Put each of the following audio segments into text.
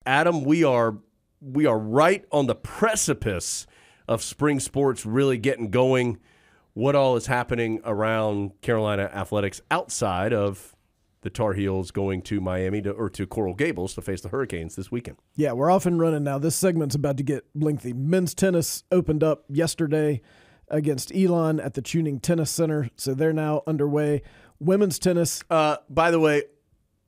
Adam, we are right on the precipice of spring sports really getting going. What all is happening around Carolina athletics outside of the Tar Heels going to Miami to Coral Gables to face the Hurricanes this weekend? Yeah, we're off and running now. This segment's about to get lengthy. Men's tennis opened up yesterday against Elon at the Tuning Tennis Center, so they're now underway. Women's tennis. By the way,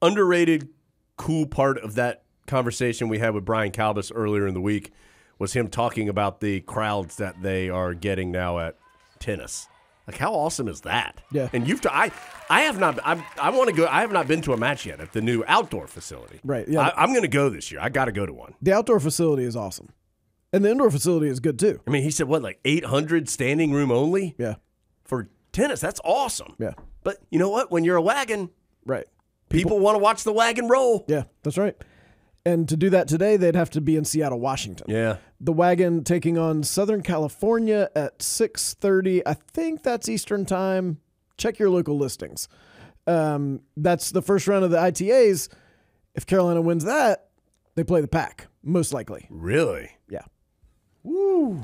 underrated, cool part of that conversation we had with Brian Calbus earlier in the week was him talking about the crowds that they are getting now at tennis. Like, how awesome is that? Yeah. And I have not. I want to go. I have not been to a match yet at the new outdoor facility. Right. Yeah. I'm going to go this year. I got to go to one. The outdoor facility is awesome, and the indoor facility is good too. I mean, he said what, like 800 standing room only? Yeah. For tennis, that's awesome. Yeah. But you know what? When you're a wagon, right, people want to watch the wagon roll. Yeah, that's right. And to do that today, they'd have to be in Seattle, Washington. Yeah. The wagon taking on Southern California at 6:30. I think that's Eastern time. Check your local listings. That's the first round of the ITAs. If Carolina wins that, they play the Pac, most likely. Really? Yeah. Woo.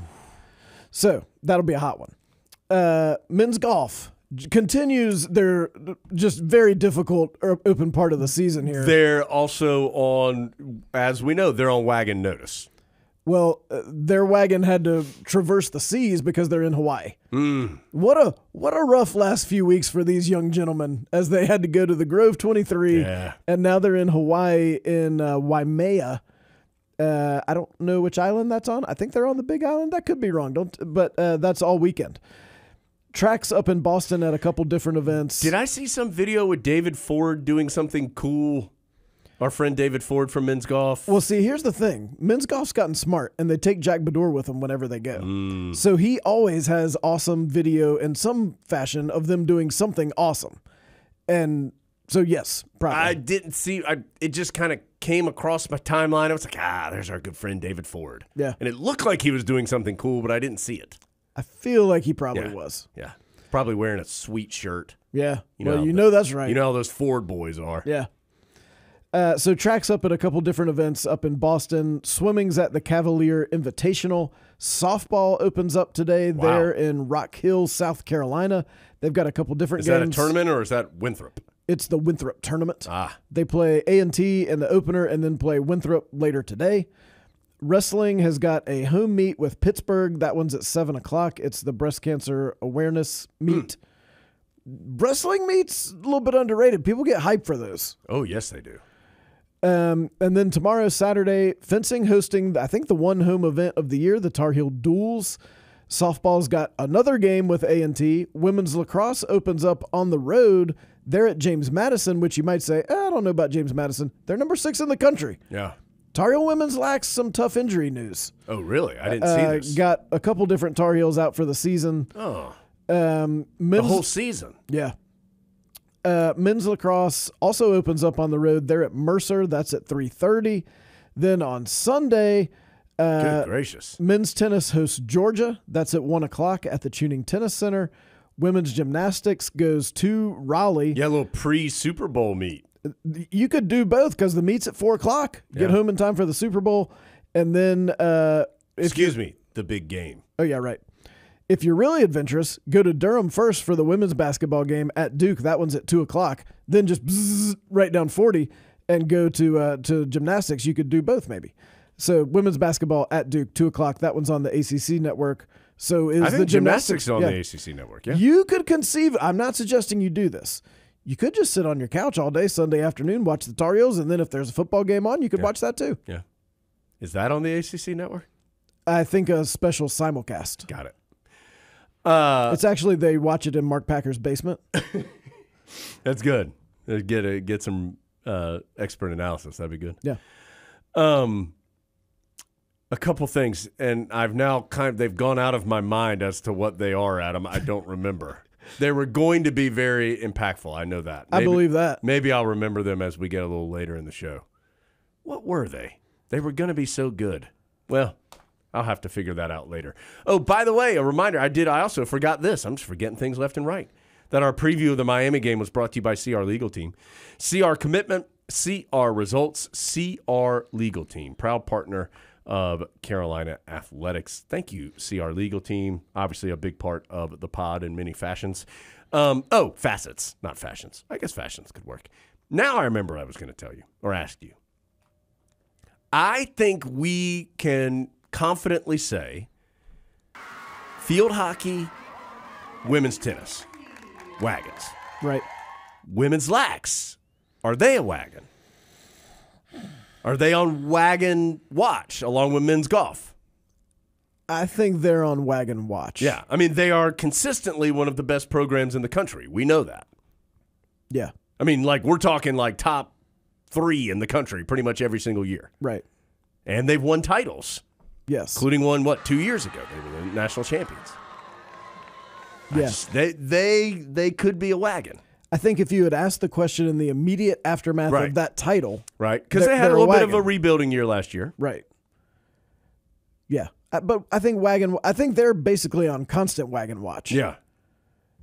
So that'll be a hot one. Men's golf continues their just very difficult open part of the season here. They're also on, as we know, they're on wagon notice. Well, their wagon had to traverse the seas because they're in Hawaii. What a rough last few weeks for these young gentlemen as they had to go to the Grove 23, and now they're in Hawaii in Waimea. I don't know which island that's on. I think they're on the Big Island. That could be wrong. But that's all weekend. Tracks up in Boston at a couple different events. Did I see some video with David Ford doing something cool? Our friend David Ford from Men's Golf. Well, see, here's the thing. Men's Golf's gotten smart, and they take Jack Baddour with them whenever they go. So he always has awesome video in some fashion of them doing something awesome. And so, yes, probably. I didn't see. It just kind of came across my timeline. I was like, there's our good friend David Ford. Yeah. And it looked like he was doing something cool, but I didn't see it. I feel like he probably was. Yeah. Probably wearing a sweet shirt. Yeah. You know that's right. You know how those Ford boys are. Yeah. So tracks up at a couple different events up in Boston. Swimming's at the Cavalier Invitational. Softball opens up today there in Rock Hill, South Carolina. They've got a couple different games. Is that a tournament or is that Winthrop? It's the Winthrop tournament. Ah. They play A&T in the opener and then play Winthrop later today. Wrestling has got a home meet with Pittsburgh. That one's at 7 o'clock. It's the breast cancer awareness meet. Wrestling meets a little bit underrated. People get hyped for those. Oh, yes, they do. And then tomorrow, Saturday, fencing hosting, I think, the one home event of the year, the Tar Heel Duels. Softball's got another game with A&T. Women's lacrosse opens up on the road. They're at James Madison, which you might say, I don't know about James Madison. They're number 6 in the country. Yeah. Tar Heel women's lacks some tough injury news. Oh, really? I didn't see this. Got a couple different Tar Heels out for the season. Oh. The whole season? Yeah. Men's lacrosse also opens up on the road. They're at Mercer. That's at 3:30. Then on Sunday, good gracious. Men's tennis hosts Georgia. That's at 1 o'clock at the Tuning Tennis Center. Women's gymnastics goes to Raleigh. Yeah, a little pre-Super Bowl meet. You could do both because the meet's at 4 o'clock. Get home in time for the Super Bowl. And then the big game. Oh, yeah, right. If you're really adventurous, go to Durham first for the women's basketball game at Duke. That one's at 2 o'clock. Then just right down 40 and go to gymnastics. You could do both maybe. So women's basketball at Duke, 2 o'clock. That one's on the ACC network. So is I think the gymnastics on the ACC network, yeah. You could conceive, I'm not suggesting you do this. You could just sit on your couch all day, Sunday afternoon, watch the Tar Heels, and then if there's a football game on, you could watch that too. Yeah. Is that on the ACC network? I think a special simulcast. Got it. It's actually, they watch it in Mark Packer's basement. That's good. Get some expert analysis. That'd be good. Yeah. A couple things, and I've now they've gone out of my mind as to what they are, Adam. I don't remember. They were going to be very impactful. I know that. I believe that. Maybe I'll remember them as we get a little later in the show. What were they? They were going to be so good. Well, I'll have to figure that out later. Oh, by the way, a reminder. I also forgot this. I'm just forgetting things left and right. That our preview of the Miami game was brought to you by CR Legal Team. CR Commitment CR Results, CR Legal Team, proud partner of Carolina Athletics. Thank you, CR Legal Team. Obviously a big part of the pod in many fashions. Facets, not fashions. I guess fashions could work. Now I remember I was going to tell you or ask you. I think we can confidently say field hockey, women's tennis, wagons. Right. Women's lax, are they a wagon? Are they on wagon watch along with men's golf? I think they're on wagon watch. Yeah. I mean, they are consistently one of the best programs in the country. We know that. Yeah. I mean, like, we're talking like top 3 in the country pretty much every single year. Right. And they've won titles. Yes. Including one, 2 years ago? They were the national champions. Yes. They could be a wagon. I think if you had asked the question in the immediate aftermath Right. of that title. Right. Because they had a they're little bit of a wagon. rebuilding year last year. Right. Yeah. But I think they're basically on constant wagon watch. Yeah.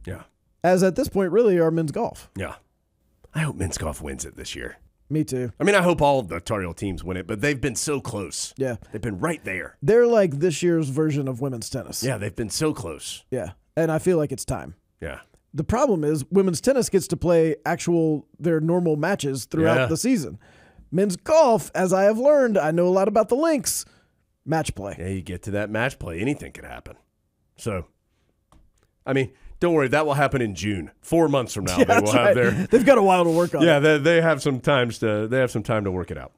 Yeah. As at this point, really, are men's golf. Yeah. I hope men's golf wins it this year. Me too. I mean, I hope all of the Tar Heel teams win it, but they've been so close. Yeah. They've been right there. They're like this year's version of women's tennis. Yeah, they've been so close. Yeah. And I feel like it's time. Yeah. The problem is women's tennis gets to play their normal matches throughout the season. Men's golf, as I have learned, I know a lot about the links, match play. Yeah, you get to that match play, anything could happen. So, I mean, don't worry, that will happen in June. 4 months from now, they will have their. They've got a while to work on. Yeah, they have some time to work it out.